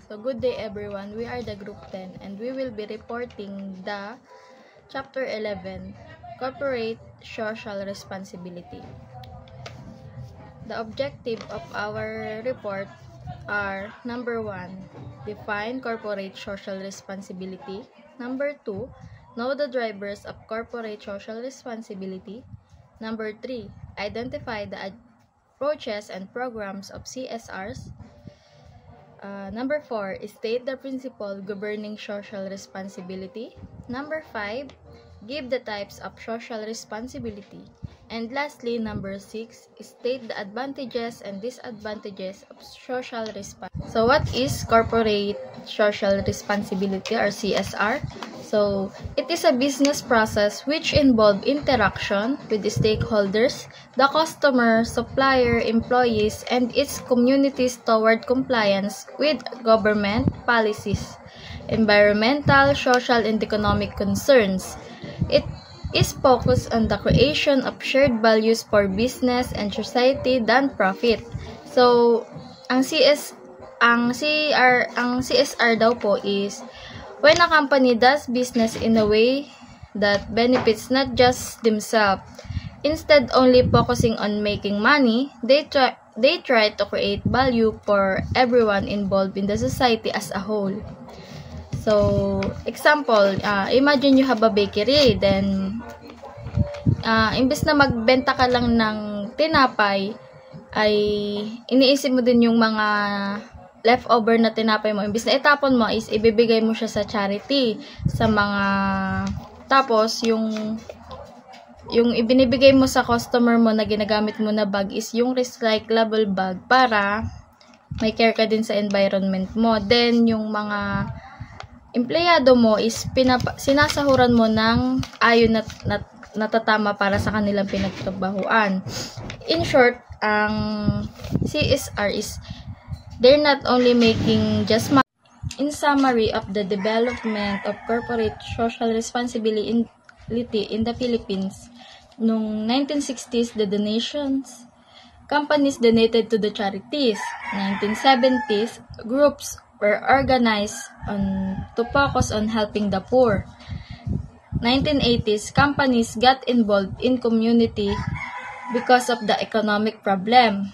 So good day everyone, we are the group 10 and we will be reporting the chapter 11, corporate social responsibility. The objective of our report are: number 1, define corporate social responsibility; number 2, know the drivers of corporate social responsibility; number 3, identify the approaches and programs of CSRs; number 4, state the principle governing social responsibility; number 5, give the types of social responsibility; and lastly, number 6, state the advantages and disadvantages of social responsibility. So what is corporate social responsibility, or CSR? So it is a business process which involves interaction with the stakeholders, the customer, supplier, employees, and its communities toward compliance with government policies, environmental, social, and economic concerns. It is focused on the creation of shared values for business and society than profit. So, ang CSR daw po is when a company does business in a way that benefits not just themselves. Instead only focusing on making money, they try to create value for everyone involved in the society as a whole. So, example, imagine you have a bakery, then imbes na magbenta ka lang ng tinapay, ay iniisip mo din yung mga leftover na tinapay mo. Imbes na itapon mo, is ibibigay mo siya sa charity, sa mga, tapos yung ibinibigay mo sa customer mo na ginagamit mo na bag is yung recyclable bag para may care ka din sa environment mo. Then, yung mga empleyado mo is sinasahuran mo ng ayon na natatama para sa kanilang pinagtrabahuan. In short, ang CSR is they're not only making just money. In summary of the development of corporate social responsibility in the Philippines, noong 1960s, the donations, companies donated to the charities. 1970s, groups were organized to focus on helping the poor. 1980s, companies got involved in community because of the economic problem.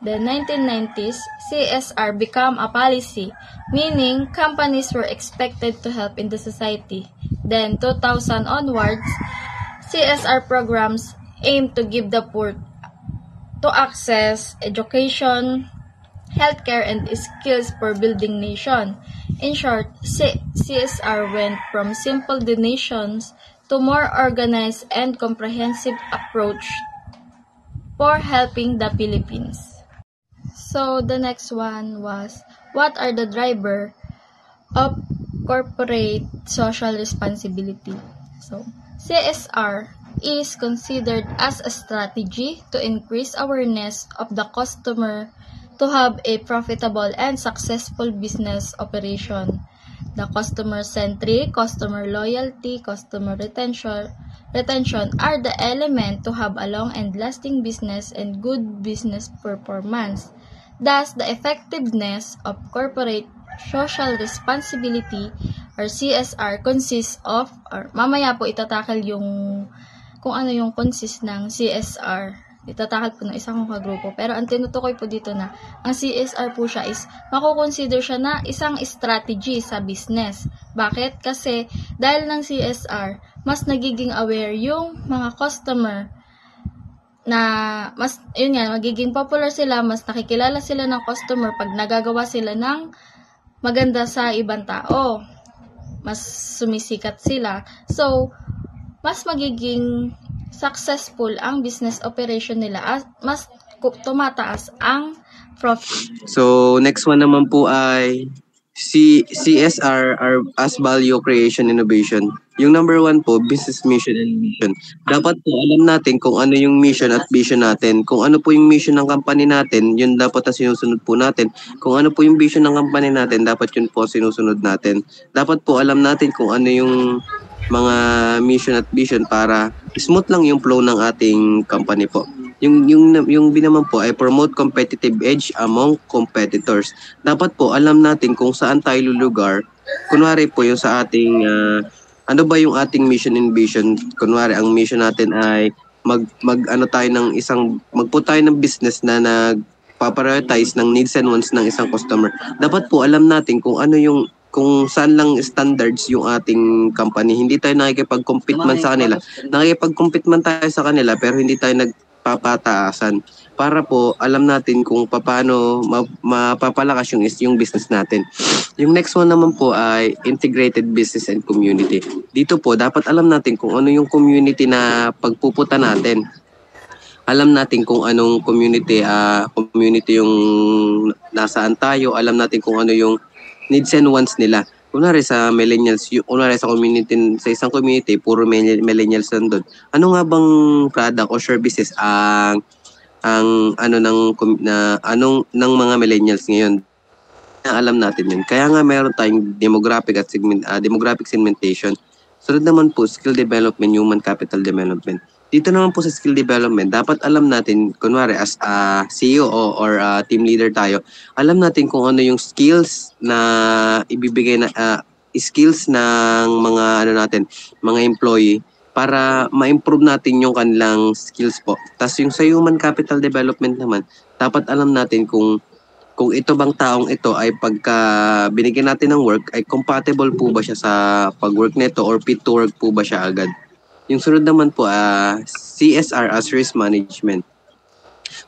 The 1990s, CSR became a policy, meaning companies were expected to help in the society. Then 2000 onwards, CSR programs aim to give the poor to access education, healthcare, and skills for building nation. In short, CSR went from simple donations to more organized and comprehensive approach for helping the Philippines. So the next one was, what are the drivers of corporate social responsibility? So CSR is considered as a strategy to increase awareness of the customer to have a profitable and successful business operation. The customer-centric, customer loyalty, customer retention are the element to have a long and lasting business and good business performance. Thus, the effectiveness of corporate social responsibility, or CSR, consists of, or mamaya po itatakal yung kung ano yung consist ng CSR. Itatakal po ng isang kagrupo. Pero ang tinutukoy po dito na, ang CSR po siya is, makukonsider siya na isang strategy sa business. Bakit? Kasi, dahil ng CSR, mas nagiging aware yung mga customer na, mas, yun nga, magiging popular sila, mas nakikilala sila ng customer pag nagagawa sila ng maganda sa ibang tao. Mas sumisikat sila. So, mas magiging successful ang business operation nila at mas tumataas ang profit. So, next one naman po ay CSR as value creation innovation. Yung number 1 po, business mission and vision. Dapat po alam natin kung ano yung mission at vision natin. Kung ano po yung mission ng company natin, yun dapat na sinusunod po natin. Kung ano po yung vision ng company natin, dapat yun po sinusunod natin. Dapat po alam natin kung ano yung mga mission at vision para smooth lang yung flow ng ating company po. Yung B naman po ay promote competitive edge among competitors. Dapat po alam natin kung saan tayo lulugar. Kunwari po yung sa ating ano ba yung ating mission and vision? Kunwari ang mission natin ay magpo tayo ng business na nagpa-prioritize ng needs and wants ng isang customer. Dapat po alam natin kung saan lang standards yung ating company. Hindi tayo nakikipag-compete man sa kanila. Nakikipag-compete man tayo sa kanila pero hindi tayo nagpapataasan. Para po alam natin kung paano mapapalakas yung business natin. Yung next one naman po ay integrated business and community. Dito po dapat alam natin kung ano yung community na pagpupunta natin. Alam natin kung anong community yung nasaan tayo. Alam natin kung ano yung needs and wants nila. Kunwari sa millennials, kunwari sa isang community, puro millennials nandun. Ano nga bang product o services ang ng mga millennials ngayon? Alam natin yun. Kaya nga meron tayong demographic segmentation. Sunod naman po, skill development, human capital development. Dito naman po sa skill development, dapat alam natin, kunwari as a CEO or team leader tayo, alam natin kung ano yung skills na ibibigay na skills ng mga employee para ma-improve natin yung kanilang skills po. Tapos yung sa human capital development naman, dapat alam natin kung ito bang taong ito ay pagka binigyan natin ng work, ay compatible po ba siya sa pag-work nito or fit to work po ba siya agad. Yung sunod naman po, CSR as risk management.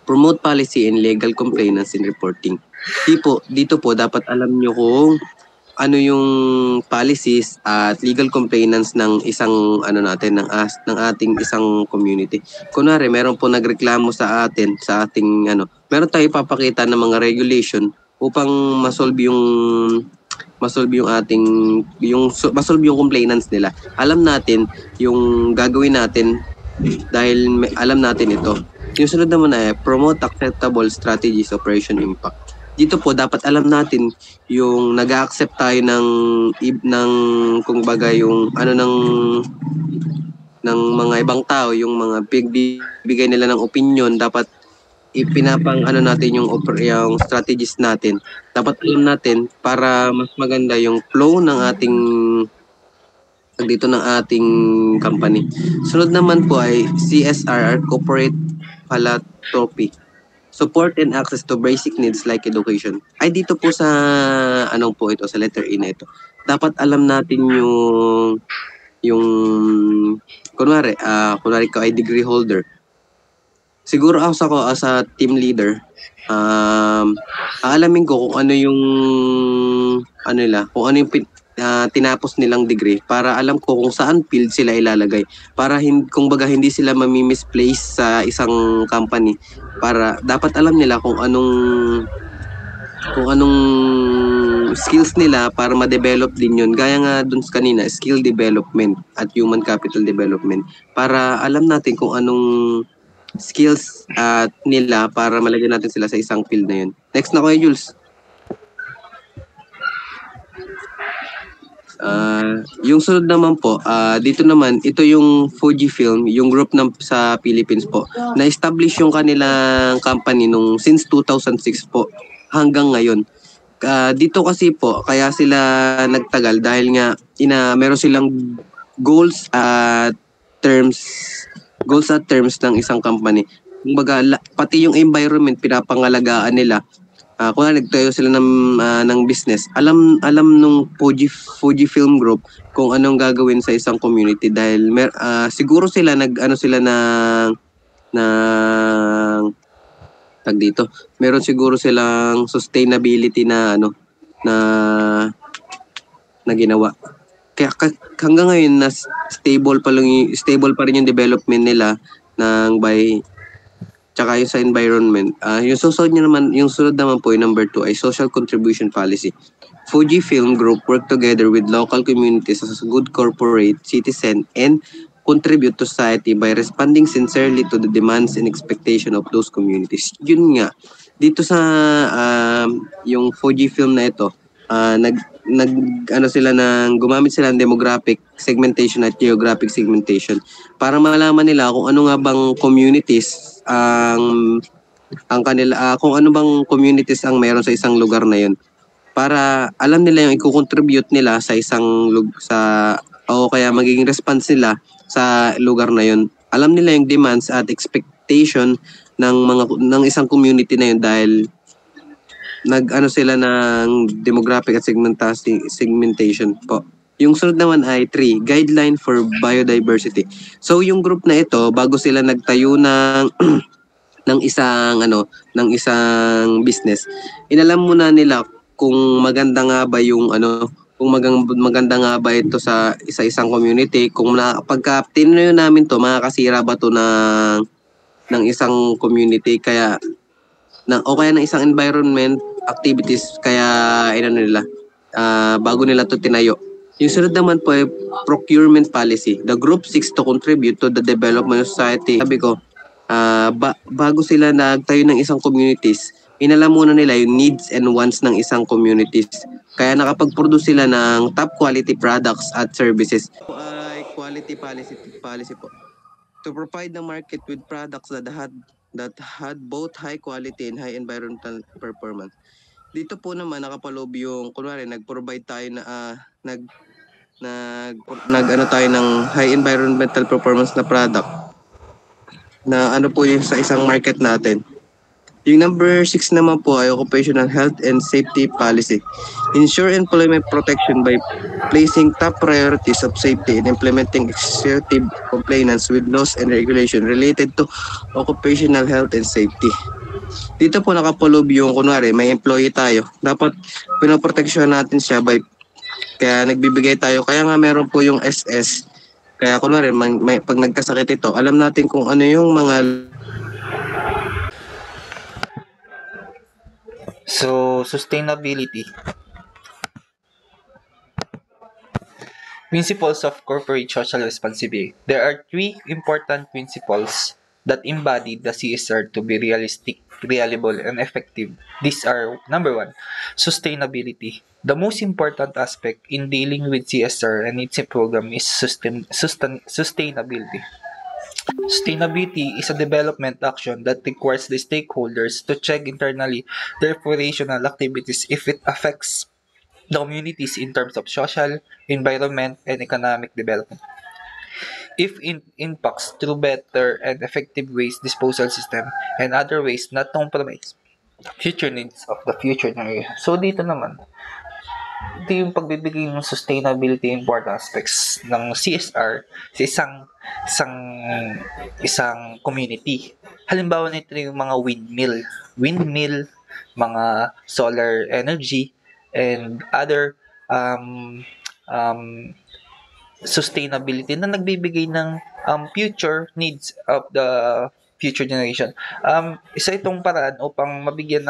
Promote policy and legal compliance in reporting. Dito po dapat alam nyo kung ano yung policies at legal compliance ng isang ng ating isang community. Kunwari, meron po nagreklamo sa ating meron tayong ipapakita ng mga regulation upang masolve yung complainants nila. Alam natin yung gagawin natin dahil alam natin ito. Yung sunod naman ay promote acceptable strategies operation impact. Dito po dapat alam natin yung nag-accept tayo ng kung baga yung ng mga ibang tao, yung mga bigay nila ng opinion, dapat ipinapang natin yung strategies natin. Dapat alam natin para mas maganda yung flow ng ating company. Sunod naman po ay CSR, corporate philanthropy. Support and access to basic needs like education. Ay dito po sa sa letter E na ito. Dapat alam natin yung kunwari ko ay degree holder. Siguro ako as a team leader, aalamin ko kung ano yung tinapos nilang degree para alam ko kung saan field sila ilalagay para kung baga hindi sila mami-misplace sa isang company. Para dapat alam nila kung anong skills nila para ma-develop din yun. Gaya nga dun kanina, skill development at human capital development. Para alam natin kung anong skills nila para malagyan natin sila sa isang field na yun. Next na ko, Jules. Yung sunod naman po, dito naman, ito yung Fujifilm, yung group sa Philippines po. Na-establish yung kanilang company since 2006 po hanggang ngayon. Dito kasi po, kaya sila nagtagal dahil nga meron silang goals at terms ng isang company. Kumbaga, pati yung environment pinapangalagaan nila. Kung nagtayo sila ng business, alam nung Fujifilm Group kung anong gagawin sa isang community dahil siguro sila meron siguro silang sustainability na ginawa. Kaya hanggang ngayon stable pa rin yung development nila tsaka yung sa environment. Yung sunod naman po, yung number 2 ay social contribution policy. Fujifilm Group work together with local communities as a good corporate citizen and contribute to society by responding sincerely to the demands and expectation of those communities. Yun nga, dito sa yung Fujifilm na ito, gumamit sila ng demographic segmentation at geographic segmentation para malaman nila kung ano nga bang communities ang kanila kung ano bang communities ang meron sa isang lugar na yun para alam nila yung i-contribute nila sa o kaya magiging response nila sa lugar na yun. Alam nila yung demands at expectation ng isang community na yun dahil nag-ano sila ng demographic at segmentation po. Yung sunod naman ay 3, Guideline for Biodiversity. So yung group na ito, bago sila nagtayo ng ng isang business, inalam muna nila kung maganda nga ba maganda nga ba ito sa isa-isang community, kung pagka tinayo namin to, makakasira ba to ng isang community o kaya ng isang environment activities, kaya bago nila to tinayo. Yung sunod naman po ay procurement policy. The group seeks to contribute to the development of society. Sabi ko, bago sila nagtayo ng isang communities, inalam muna nila yung needs and wants ng isang communities. Kaya nakapag-produce sila ng top quality products at services. Ito ay quality policy po. To provide the market with products that had both high quality and high environmental performance. Dito po naman nakapaloob yung, kunwari, nag-provide tayo tayo ng high environmental performance na product na ano po yung sa isang market natin. Yung number 6 naman po ay occupational health and safety policy. Ensure employment protection by placing top priorities of safety and implementing executive compliance with laws and regulation related to occupational health and safety. Dito po nakapuloob yung, kunwari, may employee tayo. Dapat pinoproteksyon natin siya kaya nagbibigay tayo. Kaya nga meron po yung SS. Kaya kunwari, pag nagkasakit ito, alam natin kung ano yung mga... So, sustainability. Principles of corporate social responsibility. There are 3 important principles that embody the CSR to be realistic, reliable, and effective. These are, number 1, sustainability. The most important aspect in dealing with CSR and its program is sustainability. Sustainability is a development action that requires the stakeholders to check internally their operational activities if it affects the communities in terms of social, environment, and economic development. If it impacts through better and effective waste disposal system and other ways not compromise future needs of the future generation. So dito naman, ito yung pagbibigay ng sustainability important aspects ng CSR sa isang community. Halimbawa nito yung mga windmill, mga solar energy, and other sustainability na nagbibigay ng future needs of the future generation. Isa itong paraan upang mabigyan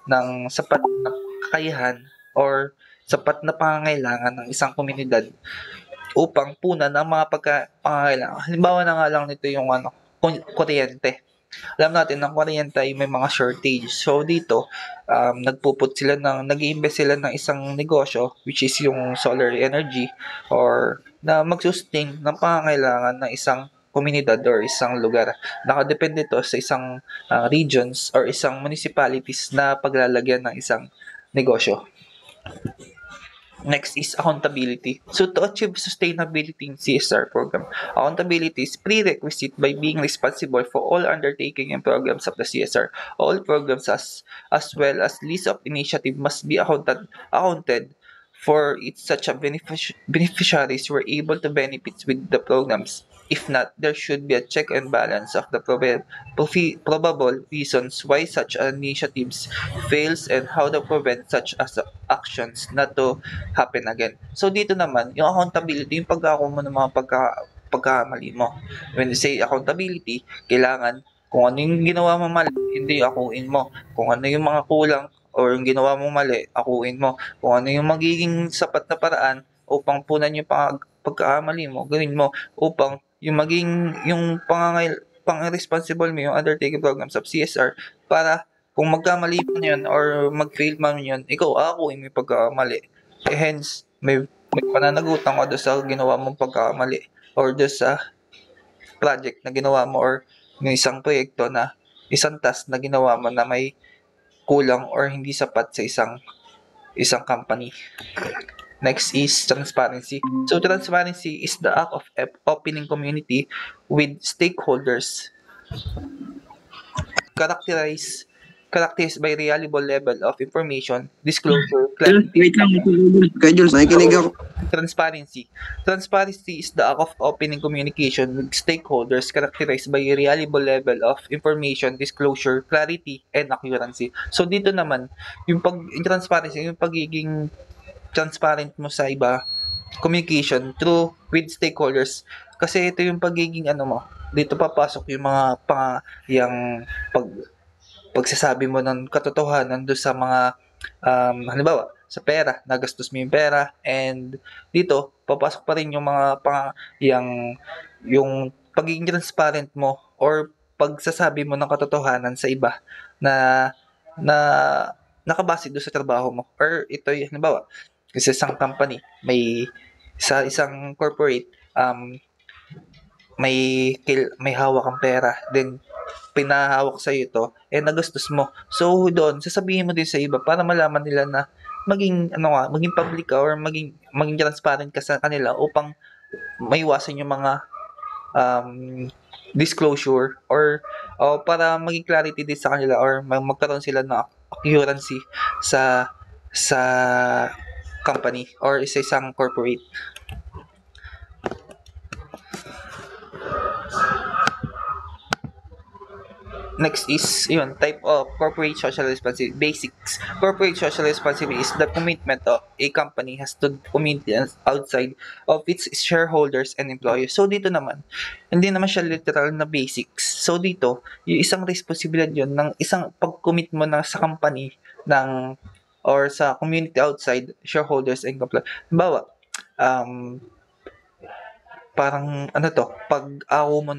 ng sapat na kakayahan or sapat na pangangailangan ng isang komunidad upang punan ang mga pangangailangan. Halimbawa na nga lang nito yung kuryente. Alam natin ng kuryente ay may mga shortage. So dito, nag-i-invest sila ng isang negosyo which is yung solar energy or na mag-sustain ng pangangailangan ng isang komunidad or isang lugar. Nakadepende ito sa isang regions or isang municipalities na paglalagyan ng isang negosyo. Next is accountability. So to achieve sustainability in CSR program, accountability is prerequisite by being responsible for all undertaking and programs of the CSR. All programs as well as list of initiative must be accounted for it such a beneficiaries were able to benefit with the programs. If not, there should be a check and balance of the probable reasons why such initiatives fails and how to prevent such actions not to happen again. So dito naman, yung accountability, yung pagkakaroon mo ng mga pagkakamali mo. When you say accountability, kailangan kung ano yung ginawa mo mali, hindi akuin mo. Kung ano yung mga kulang or yung ginawa mo mali, akuin mo. Kung ano yung magiging sapat na paraan upang punan yung pagkakamali mo, gawin mo upang yung pang-responsible mo yung undertaking programs of CSR para kung magkamali man yun or mag-fail man yun, ikaw akuin mo yung pagkakamali. Hence, may pananagutan ka doon sa ginawa mong pagkakamali or doon sa project na ginawa mo or ng isang proyekto na isang task na ginawa mo na may kulang or hindi sapat sa isang company. Next is transparency. So transparency is the act of opening community with stakeholders characterized by reliable level of information, disclosure, clarity, Wait lang, Kuya Jules, nakikinig ako. transparency. Transparency is the act of opening communication with stakeholders characterized by a reliable level of information, disclosure, clarity, and accuracy. So dito naman, yung transparency, yung pagiging transparent mo sa iba, communication through with stakeholders. Kasi ito yung pagiging ano mo, dito papasok yung mga yung pagsasabi mo ng katotohanan doon sa mga halimbawa sa pera, nagastos mo yung pera, and dito papasok pa rin yung mga yung pagiging transparent mo or pagsasabi mo ng katotohanan sa iba na na nakabase doon sa trabaho mo, or ito yung halimbawa sa isang company, sa isang corporate, may hawak kang pera, then pinahawak sa ito, nagastos mo. So doon sasabihin mo din sa iba para malaman nila na maging public ka or maging transparent ka sa kanila upang maiwasan yung mga disclosure or para maging clarity din sa kanila or magkaroon sila ng accuracy sa company or sa isang corporate. Next is type of corporate social responsibility. Basics. Corporate social responsibility is the commitment of a company has to community outside of its shareholders and employees. So dito naman, hindi naman siya literal na basics. So dito, yung isang responsibilidad yun ng isang pag-commit mo na sa company or sa community outside shareholders and employees. Halimbawa, parang pag-ako mo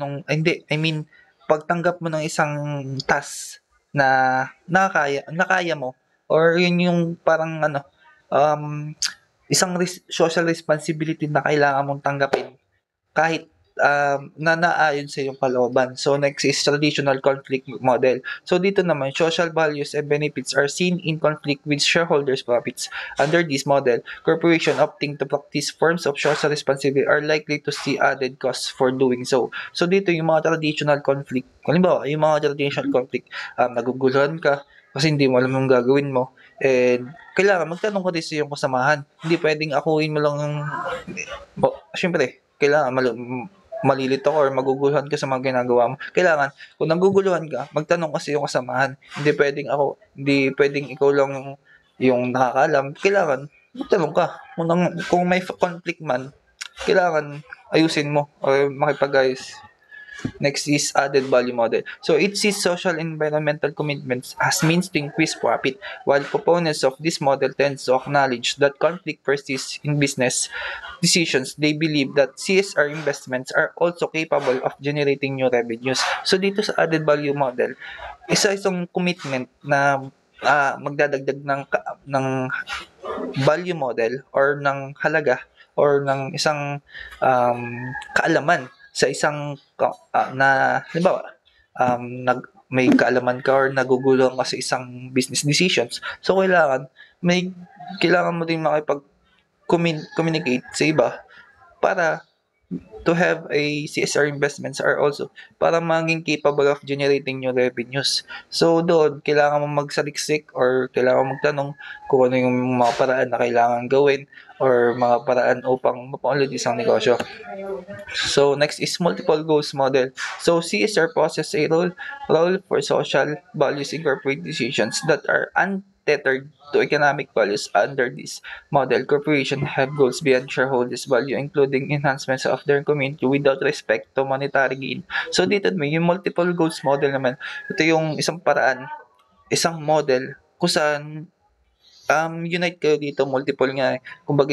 pagtanggap mo ng isang task na nakaya mo, or yun yung parang isang social responsibility na kailangan mong tanggapin kahit na naayon sa iyong kalooban. So next is traditional conflict model. So dito naman, social values and benefits are seen in conflict with shareholders' profits. Under this model, corporation opting to practice forms of social responsibility are likely to see added costs for doing so. So dito yung mga traditional conflict, halimbawa, yung mga traditional conflict, naguguluhan ka kasi hindi mo alam yung gagawin mo, and kailangan magtanong ka din sa iyong kasamahan. Hindi pwedeng akuin mo lang syempre, kailangan malilito ka or maguguluhan ka sa mga ginagawa mo. Kailangan, kung naguguluhan ka, magtanong kasi yung kasamahan. Hindi pwedeng ikaw lang yung nakakaalam. Kailangan, magtanong ka. Kung may conflict man, kailangan ayusin mo or makipag-ayos. Next is added value model. So it sees social and environmental commitments as means to increase profit, while proponents of this model tend to acknowledge that conflict persists in business decisions. They believe that CSR investments are also capable of generating new revenues. So dito sa added value model, isang commitment na magdadagdag ng value model or ng halaga or ng isang kaalaman sa isang halimbawa, may kaalaman ka or naguguluhan ka sa isang business decisions. So kailangan mo din makipag-communicate sa iba para to have a CSR investments are also para maging capable of generating new revenues. So doon, kailangan mo magsaliksik or kailangan mo magtanong kung ano yung mga paraan na kailangan gawin or mga paraan upang mapaunlad isang negosyo. So next is multiple goals model. So CSR possesses a role for social values in corporate decisions that are untethered to economic values. Under this model, corporations have goals beyond shareholders' value, including enhancements of their community without respect to monetary gain. So dito may yung multiple goals model naman. Ito yung isang paraan, isang model kung saan unite kayo dito, multiple nga, kumbaga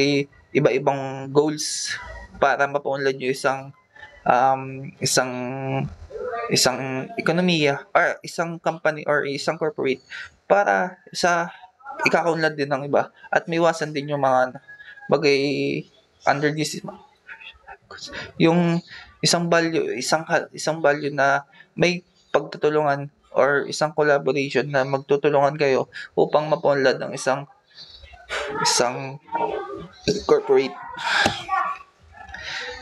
iba-ibang goals para mapaunlad nyo isang ekonomiya or isang company or isang corporate para sa ikakaunlad din ng iba at maiwasan din yung mga bagay under this yung isang value na may pagtutulungan or isang collaboration na magtutulungan kayo upang mapunlad ang isang corporate.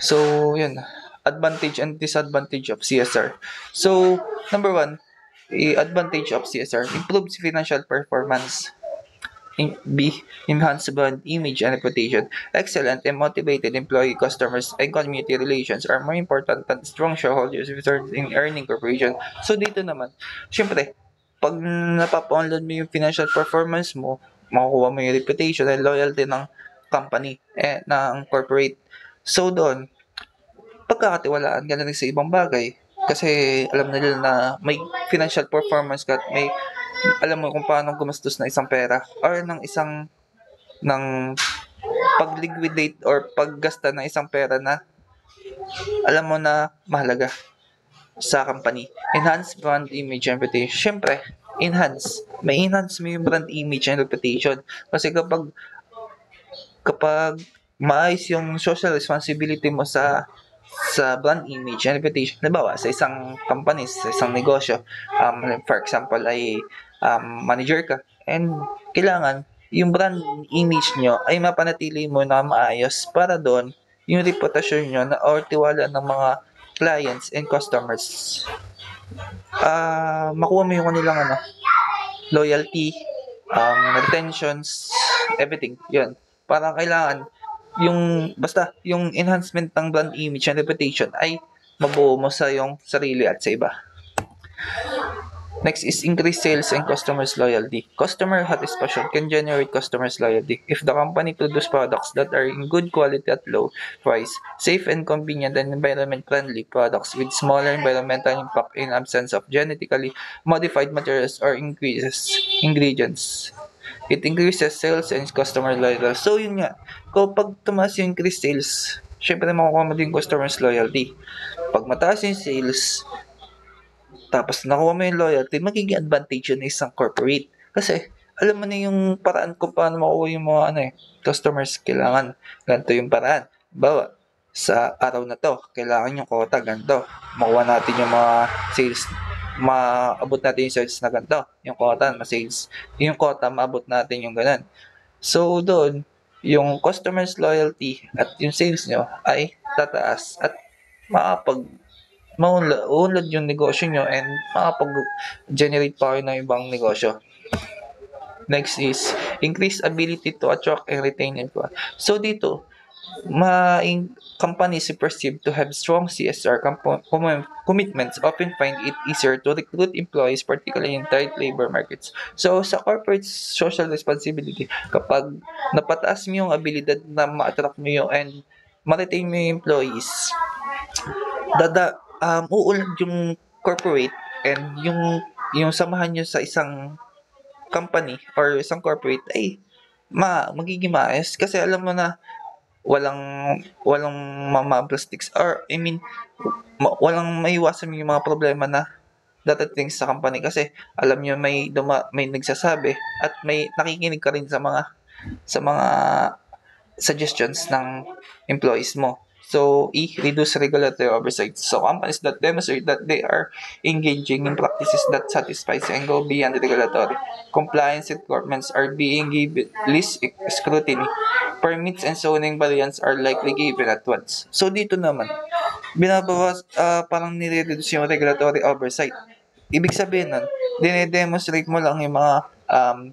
So, yun. Advantage and disadvantage of CSR. So, number one, advantage of CSR, improves financial performance. Enhance brand image and reputation. Excellent and motivated employee, customers, and community relations are more important than strong shareholders returns in earning corporation. So, dito naman, syempre, pag napapaunlad mo yung financial performance mo, makukuha mo yung reputation and loyalty ng company, ng corporate. So, doon, pagkakatiwalaan ka na rin sa ibang bagay. Kasi alam na nila na may financial performance ka at may alam mo kung paano gumastos ng isang pera or ng pag-liquidate or paggasta ng isang pera na alam mo na mahalaga sa company. Enhance brand image and reputation. Siyempre, may enhance mo yung brand image and reputation. Kasi kapag maayos yung social responsibility mo sa brand image and reputation, halimbawa sa isang company, sa isang negosyo, for example ay manager ka, and kailangan yung brand image nyo ay mapanatili mo na maayos para doon yung reputasyon nyo na or tiwala ng mga clients and customers, makuha mo yung kanilang loyalty, retentions, everything, yun. Parang kailangan basta yung enhancement ng brand image and reputation ay mabuo mo sa yung sarili at sa iba. Next is increase sales and customers loyalty. Customer satisfaction can generate customers loyalty. If the company produce products that are in good quality at low price, safe and convenient and environment-friendly products with smaller environmental impact in absence of genetically modified materials or ingredients, it increases sales and customer loyalty. So, yun nga. Kapag tumaas yung increase sales, syempre makukuha mo din customers loyalty. Pag mataas yung sales, tapos nakuha mo yung loyalty, magiging advantage yun ng isang corporate. Kasi, alam mo na yung paraan kung paano makuha yung mga customers. Kailangan ganito yung paraan. Bawa, sa araw na to, kailangan yung quota ganito. Makuha natin yung mga sales, maabot natin yung sales na ganito. Yung quota, ma-sales. Yung quota, maabot natin yung ganun. So, doon, yung customers loyalty at yung sales nyo ay tataas at maunlad yung negosyo nyo and makapag-generate pa kayo ng ibang negosyo. Next is increased ability to attract and retain employees. So dito, companies perceived to have strong CSR commitments often find it easier to recruit employees, particularly in tight labor markets. So sa corporate social responsibility, kapag napataas mo yung abilidad na ma-attract mo yung and ma-retain mo yung employees, uulad yung corporate and yung samahan nyo sa isang company or isang corporate ay magiging maayos kasi alam mo na walang plastics or walang maiwasan yung mga problema na dadating sa company kasi alam nyo may nagsasabi at may nakikinig ka rin sa mga suggestions ng employees mo. So, reduce regulatory oversight. So, companies that demonstrate that they are engaging in practices that satisfies and go beyond regulatory compliance requirements are being given least scrutiny. Permits and zoning variants are likely given at once. So, dito naman, binabawas, parang nire-reduce yung regulatory oversight. Ibig sabihin nun, dine-demonstrate mo lang yung mga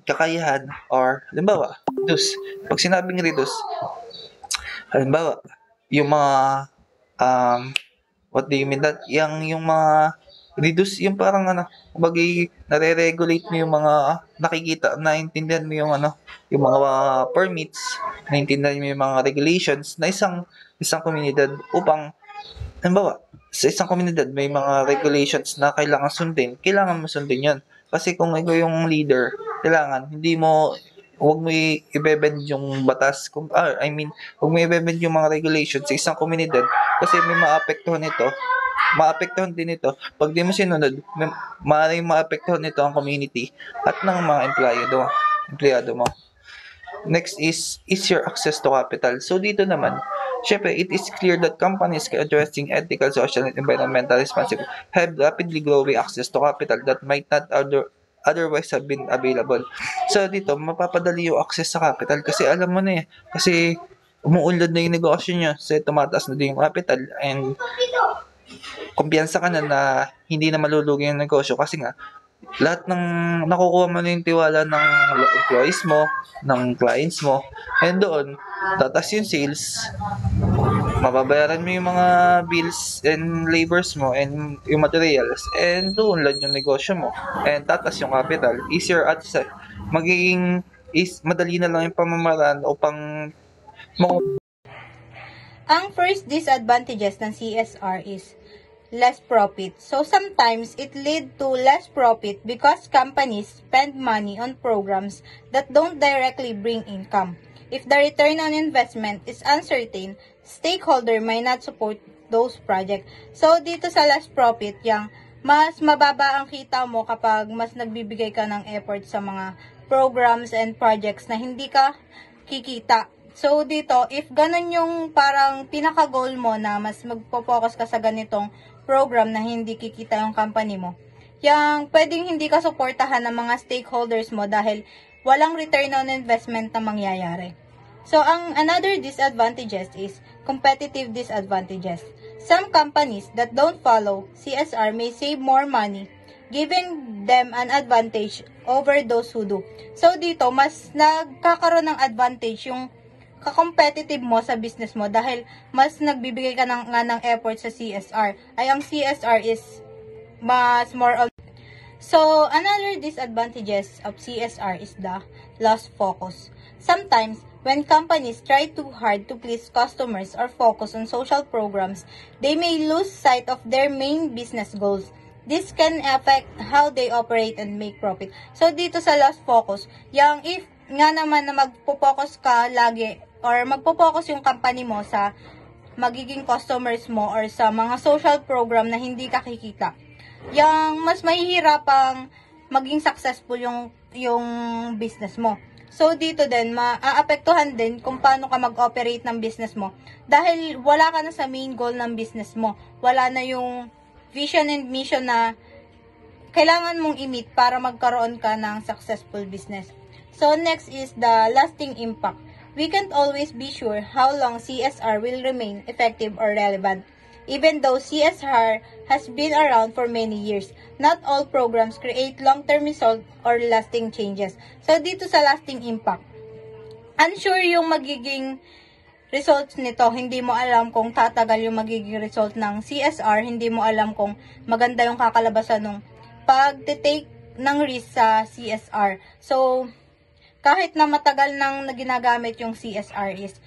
kakayahan or, halimbawa, reduce. Pag sinabing reduce, halimbawa, yung mga what do you mean that? Yung mga reduce, yung parang bagay nare-regulate mo yung mga nakikita, naintindihan mo yung yung mga permits, naintindihan mo yung mga regulations na isang komunidad upang halimbawa, sa isang komunidad may mga regulations na kailangan mo sundin yun. Kasi kung ikaw yung leader, kailangan huwag mo i-bend yung batas, huwag mo i-bend yung mga regulations sa isang komunidad kasi may maapektuhan din ito. Pag di mo sinunod, maaaring maapektuhan nito ang community at ng mga empleyado mo. Next is easier access to capital. So dito naman, Syempre, it is clear that companies addressing ethical, social, and environmental responsibility have rapidly growing access to capital that might not otherwise have been available. So dito, mapapadali yung access sa capital kasi alam mo na eh, kasi umuunlad na yung negosyo nyo, so tumataas na din yung capital and kumpiyansa ka na hindi na malulugi yung negosyo kasi nga lahat ng nakukuha mo na yung tiwala ng employees mo, ng clients mo, and doon, tatas yung sales, mababayaran mo yung mga bills and labors mo and yung materials, and doon lang yung negosyo mo, and tatas yung capital, easier at madali na lang yung pamamaraan upang Ang first disadvantages ng CSR is less profit. So sometimes it lead to less profit because companies spend money on programs that don't directly bring income. If the return on investment is uncertain, stakeholder may not support those projects. So dito sa less profit, yang mas mababa ang kita mo kapag mas nagbibigay ka ng effort sa mga programs and projects na hindi ka kikita. So dito, if ganun yung parang pinaka-goal mo na mas magpo-focus ka sa ganitong program na hindi kikita yung company mo, yung pwedeng hindi ka suportahan ng mga stakeholders mo dahil walang return on investment na mangyayari. So, ang another disadvantages is competitive disadvantages. Some companies that don't follow CSR may save more money, giving them an advantage over those who do. So, dito, mas nagkakaroon ng advantage yung ka-competitive mo sa business mo dahil mas nagbibigay ka ng effort sa CSR. Ay, ang CSR is mas more of... So, another disadvantages of CSR is the lost focus. Sometimes, when companies try too hard to please customers or focus on social programs, they may lose sight of their main business goals. This can affect how they operate and make profit. So, dito sa lost focus, yung if nga naman na magpo-focus ka lagi or magpo-focus yung company mo sa magiging customers mo or sa mga social program na hindi ka kikita, yung mas mahihirapang maging successful yung business mo. So, dito din, maaapektuhan din kung paano ka mag-operate ng business mo dahil wala ka na sa main goal ng business mo. Wala na yung vision and mission na kailangan mong i-meet para magkaroon ka ng successful business. So, next is the lasting impact. We can't always be sure how long CSR will remain effective or relevant. Even though CSR has been around for many years, not all programs create long-term results or lasting changes. So, dito sa lasting impact, unsure yung magiging results nito. Hindi mo alam kung tatagal yung magiging result ng CSR. Hindi mo alam kung maganda yung kakalabasan ng pag-take ng risk sa CSR. So, kahit na matagal nang ginagamit yung CSR is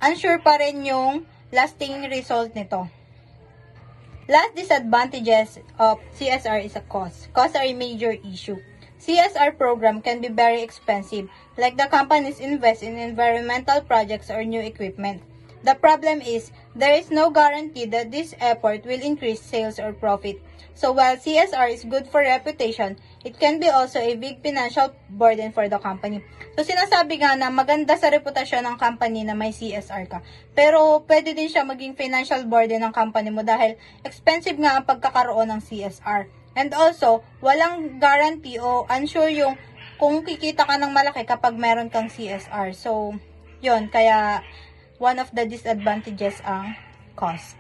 unsure pa rin yung lasting result nito. Last disadvantages of CSR is a cost. Costs are a major issue. CSR program can be very expensive, like the companies invest in environmental projects or new equipment. The problem is, there is no guarantee that this effort will increase sales or profit. So while CSR is good for reputation, it can be also a big financial burden for the company. So sinasabi nga na maganda sa reputasyon ng company na may CSR ka. Pero pwede din siya maging financial burden ng company mo dahil expensive nga ang pagkakaroon ng CSR. And also, walang guarantee o unsure yung kung kikita ka ng malaki kapag meron kang CSR. So, yun, kaya one of the disadvantages ang cost.